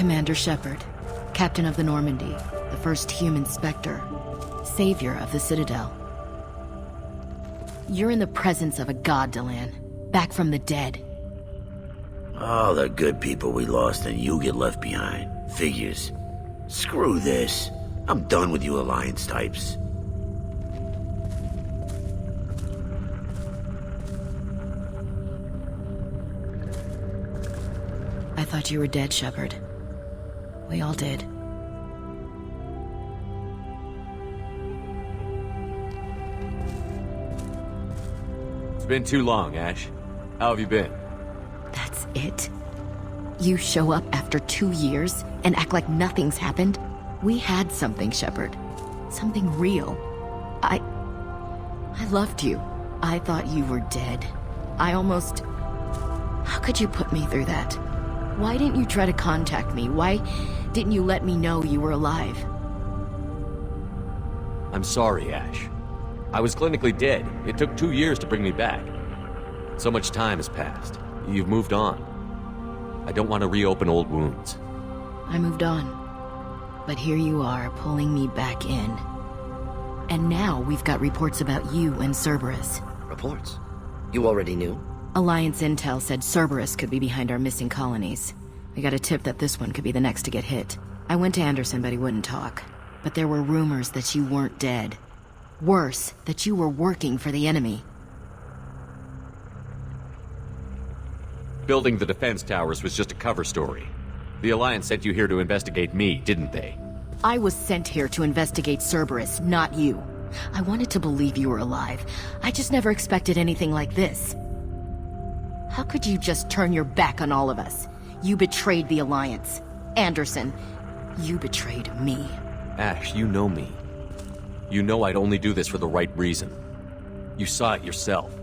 Commander Shepard, Captain of the Normandy, the first human Spectre, savior of the Citadel. You're in the presence of a god, Delan, back from the dead. All the good people we lost and you get left behind. Figures. Screw this. I'm done with you Alliance types. I thought you were dead, Shepard. We all did. It's been too long, Ash. How have you been? That's it? You show up after 2 years and act like nothing's happened? We had something, Shepard. Something real. I loved you. I thought you were dead. How could you put me through that? Why didn't you try to contact me? Why didn't you let me know you were alive? I'm sorry, Ash. I was clinically dead. It took 2 years to bring me back. So much time has passed. You've moved on. I don't want to reopen old wounds. I moved on. But here you are, pulling me back in. And now we've got reports about you and Cerberus. Reports? You already knew? Alliance intel said Cerberus could be behind our missing colonies. We got a tip that this one could be the next to get hit. I went to Anderson, but he wouldn't talk. But there were rumors that you weren't dead. Worse, that you were working for the enemy. Building the defense towers was just a cover story. The Alliance sent you here to investigate me, didn't they? I was sent here to investigate Cerberus, not you. I wanted to believe you were alive. I just never expected anything like this. How could you just turn your back on all of us? You betrayed the Alliance. Anderson, you betrayed me. Ash, you know me. You know I'd only do this for the right reason. You saw it yourself.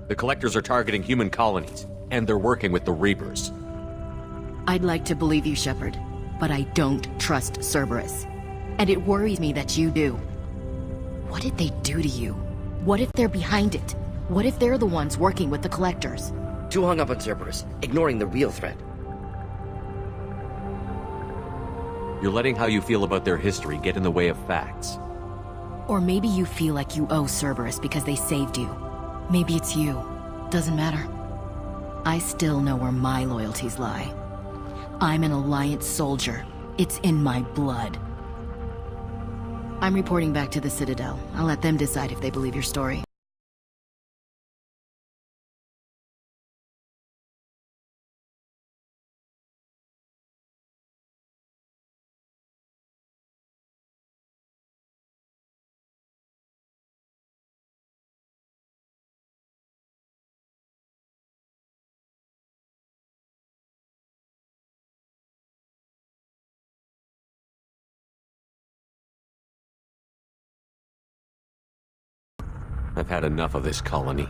The Collectors are targeting human colonies, and they're working with the Reapers. I'd like to believe you, Shepard, but I don't trust Cerberus. And it worries me that you do. What did they do to you? What if they're behind it? What if they're the ones working with the Collectors? Too hung up on Cerberus, ignoring the real threat. You're letting how you feel about their history get in the way of facts. Or maybe you feel like you owe Cerberus because they saved you. Maybe it's you. Doesn't matter. I still know where my loyalties lie. I'm an Alliance soldier. It's in my blood. I'm reporting back to the Citadel. I'll let them decide if they believe your story. I've had enough of this colony.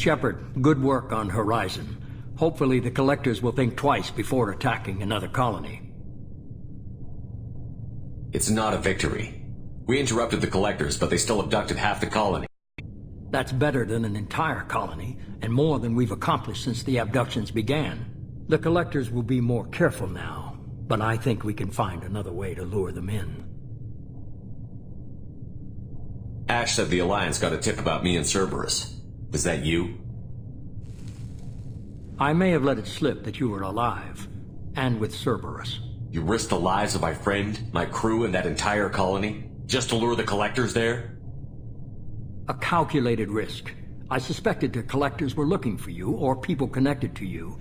Shepard, good work on Horizon. Hopefully the Collectors will think twice before attacking another colony. It's not a victory. We interrupted the collectors, but they still abducted half the colony. That's better than an entire colony, and more than we've accomplished since the abductions began. The collectors will be more careful now, but I think we can find another way to lure them in. Ash said the Alliance got a tip about me and Cerberus. Was that you? I may have let it slip that you were alive, and with Cerberus. You risked the lives of my friend, my crew, and that entire colony? Just to lure the collectors there? A calculated risk. I suspected the collectors were looking for you, or people connected to you.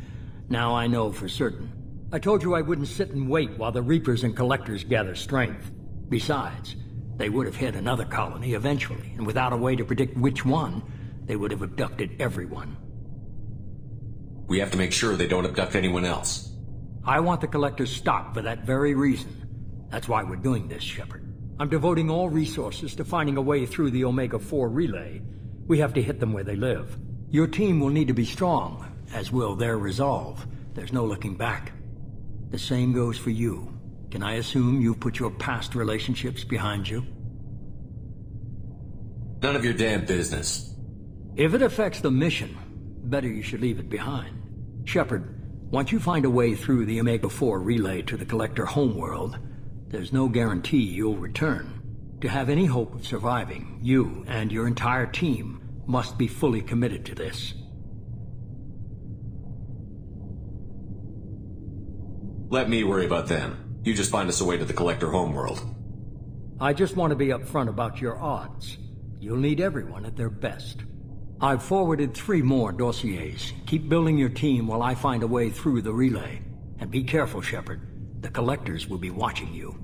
Now I know for certain. I told you I wouldn't sit and wait while the Reapers and collectors gather strength. Besides, they would have hit another colony eventually, and without a way to predict which one, they would have abducted everyone. We have to make sure they don't abduct anyone else. I want the collectors stopped for that very reason. That's why we're doing this, Shepard. I'm devoting all resources to finding a way through the Omega-4 relay. We have to hit them where they live. Your team will need to be strong, as will their resolve. There's no looking back. The same goes for you. Can I assume you've put your past relationships behind you? None of your damn business. If it affects the mission, better you should leave it behind. Shepard, once you find a way through the Omega-4 relay to the Collector homeworld, there's no guarantee you'll return. To have any hope of surviving, you and your entire team must be fully committed to this. Let me worry about them. You just find us a way to the Collector homeworld. I just want to be upfront about your odds. You'll need everyone at their best. I've forwarded 3 more dossiers. Keep building your team while I find a way through the relay. And be careful, Shepard. The collectors will be watching you.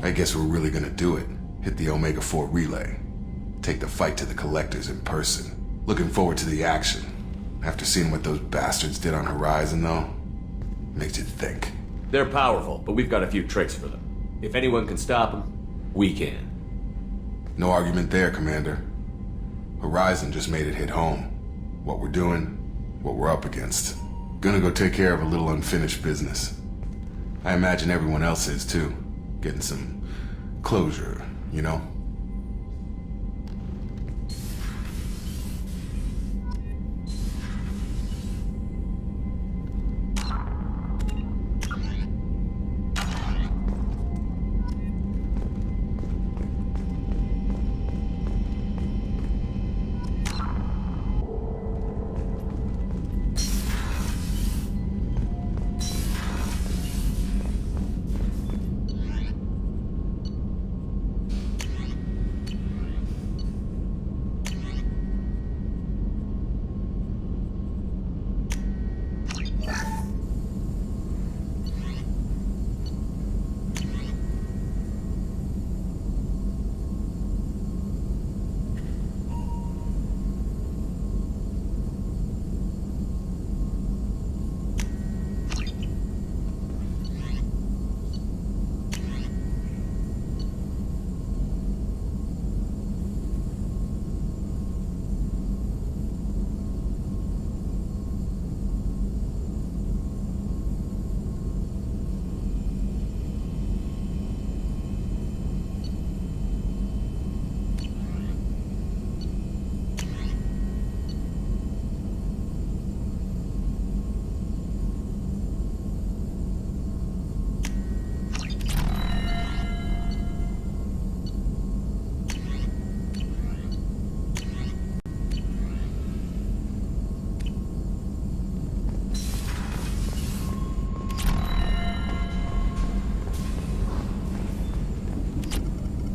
I guess we're really gonna do it. Hit the Omega-4 relay. Take the fight to the collectors in person. Looking forward to the action. After seeing what those bastards did on Horizon, though, makes you think. They're powerful, but we've got a few tricks for them. If anyone can stop them, we can. No argument there, Commander. Horizon just made it hit home. What we're doing, what we're up against. Gonna go take care of a little unfinished business. I imagine everyone else is too. Getting some closure, you know?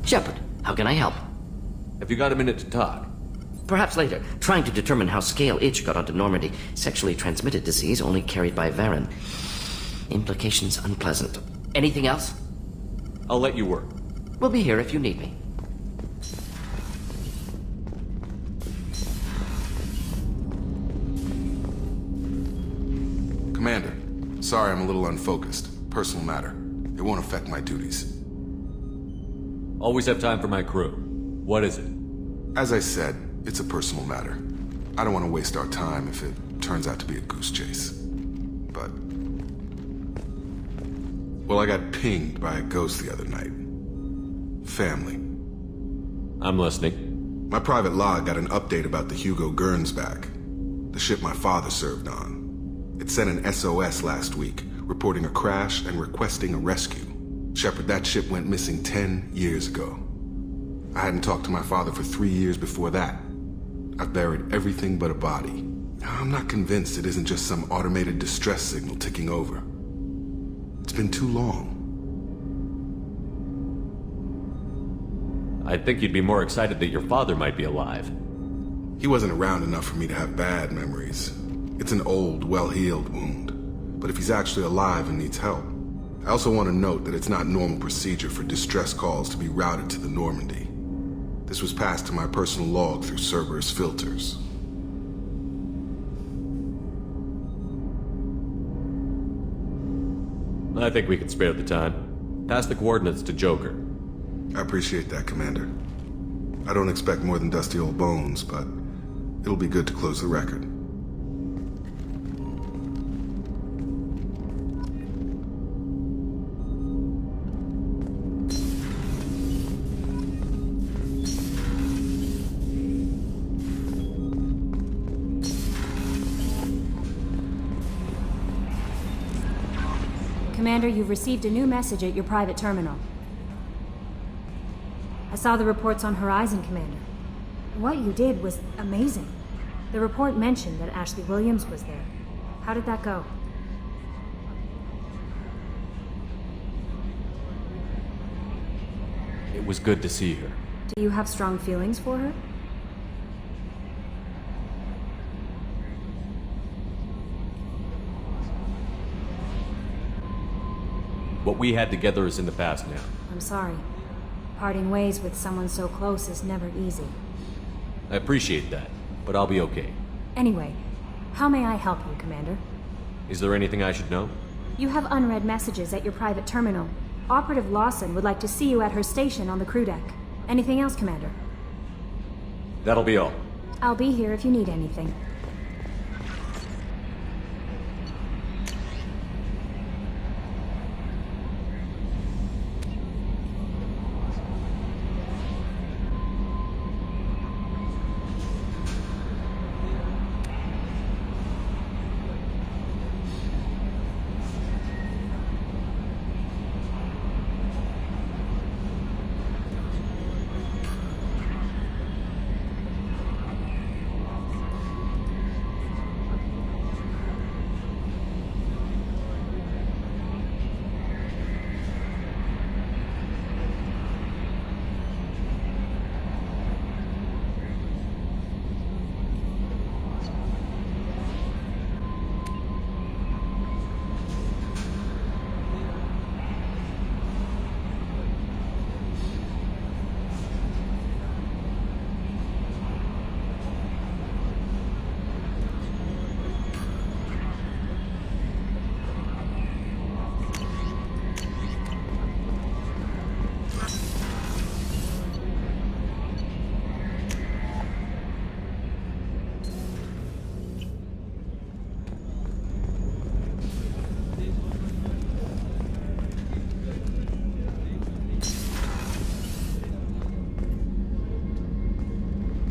Shepard, how can I help? Have you got a minute to talk? Perhaps later. Trying to determine how Scale Itch got onto Normandy. Sexually transmitted disease only carried by Varen. Implications unpleasant. Anything else? I'll let you work. We'll be here if you need me. Commander, sorry I'm a little unfocused. Personal matter. It won't affect my duties. Always have time for my crew. What is it? As I said, It's a personal matter. I don't want to waste our time if it turns out to be a goose chase. But... well, I got pinged by a ghost the other night. Family. I'm listening. My private log got an update about the Hugo Gernsback, the ship my father served on. It sent an SOS last week, reporting a crash and requesting a rescue. Shepard, that ship went missing 10 years ago. I hadn't talked to my father for 3 years before that. I've buried everything but a body. I'm not convinced it isn't just some automated distress signal ticking over. It's been too long. I'd think you'd be more excited that your father might be alive. He wasn't around enough for me to have bad memories. It's an old, well-healed wound. But if he's actually alive and needs help, I also want to note that it's not normal procedure for distress calls to be routed to the Normandy. This was passed to my personal log through Cerberus filters. I think we can spare the time. Pass the coordinates to Joker. I appreciate that, Commander. I don't expect more than dusty old bones, but it'll be good to close the record. Commander, you've received a new message at your private terminal. I saw the reports on Horizon, Commander. What you did was amazing. The report mentioned that Ashley Williams was there. How did that go? It was good to see her. Do you have strong feelings for her? What we had together is in the past now. I'm sorry. Parting ways with someone so close is never easy. I appreciate that, but I'll be okay. Anyway, how may I help you, Commander? Is there anything I should know? You have unread messages at your private terminal. Operative Lawson would like to see you at her station on the crew deck. Anything else, Commander? That'll be all. I'll be here if you need anything.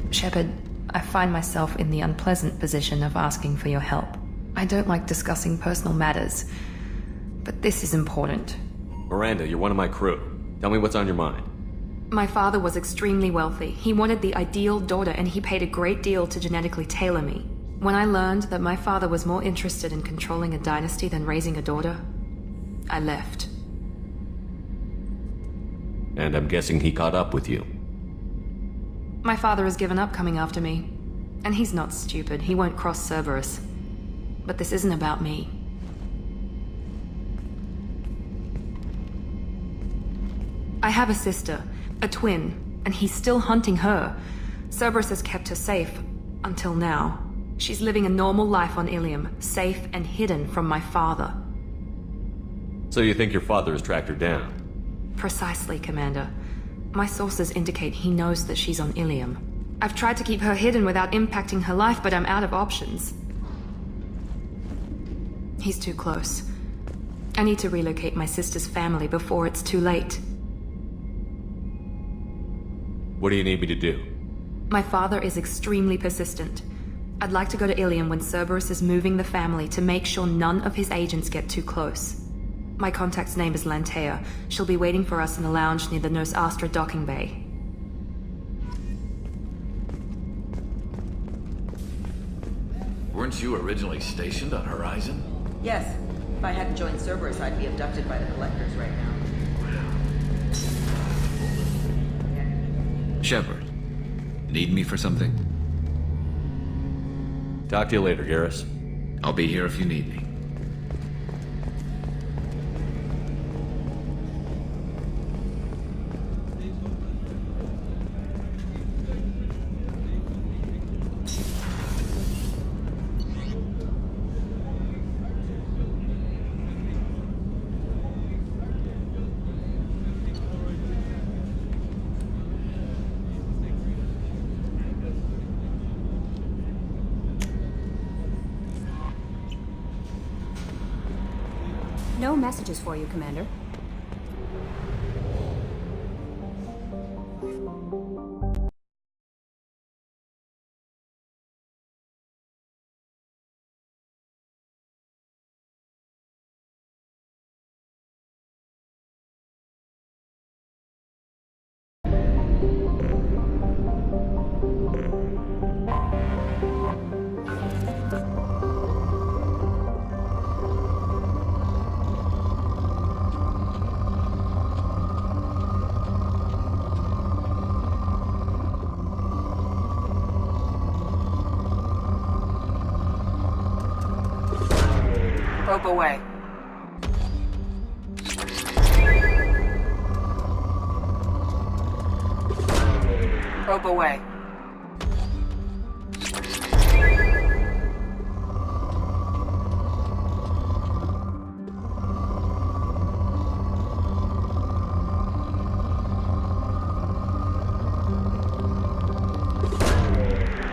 Shepard, I find myself in the unpleasant position of asking for your help. I don't like discussing personal matters, but this is important. Miranda, you're one of my crew. Tell me what's on your mind. My father was extremely wealthy. He wanted the ideal daughter, and he paid a great deal to genetically tailor me. When I learned that my father was more interested in controlling a dynasty than raising a daughter, I left. And I'm guessing he caught up with you. My father has given up coming after me. And he's not stupid. He won't cross Cerberus. But this isn't about me. I have a sister, a twin, and he's still hunting her. Cerberus has kept her safe, until now. She's living a normal life on Ilium, safe and hidden from my father. So you think your father has tracked her down? Precisely, Commander. My sources indicate he knows that she's on Ilium. I've tried to keep her hidden without impacting her life, but I'm out of options. He's too close. I need to relocate my sister's family before it's too late. What do you need me to do? My father is extremely persistent. I'd like to go to Ilium when Cerberus is moving the family to make sure none of his agents get too close. My contact's name is Lantea. She'll be waiting for us in the lounge near the Nos Astra docking bay. Weren't you originally stationed on Horizon? Yes. If I hadn't joined Cerberus, I'd be abducted by the Collectors right now. Shepard, need me for something? Talk to you later, Garrus. I'll be here if you need me. No messages for you, Commander. Probe away. Probe away.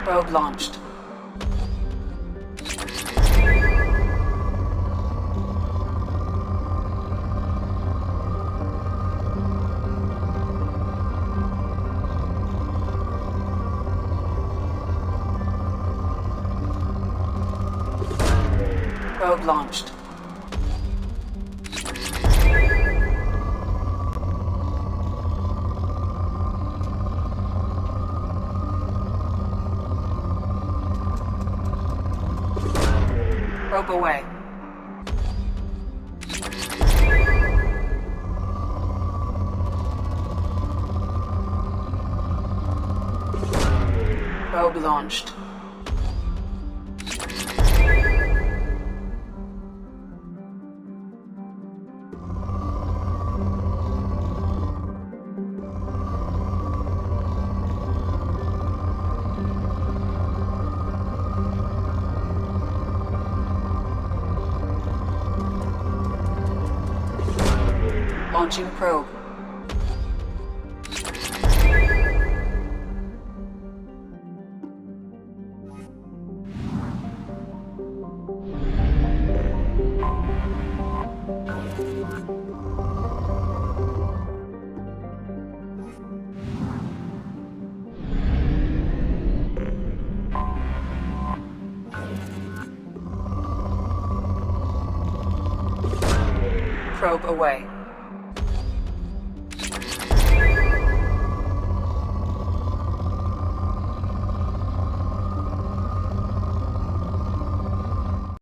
Probe launched. Probe launched. Probe away. Probe launched. Launching probe. Probe away.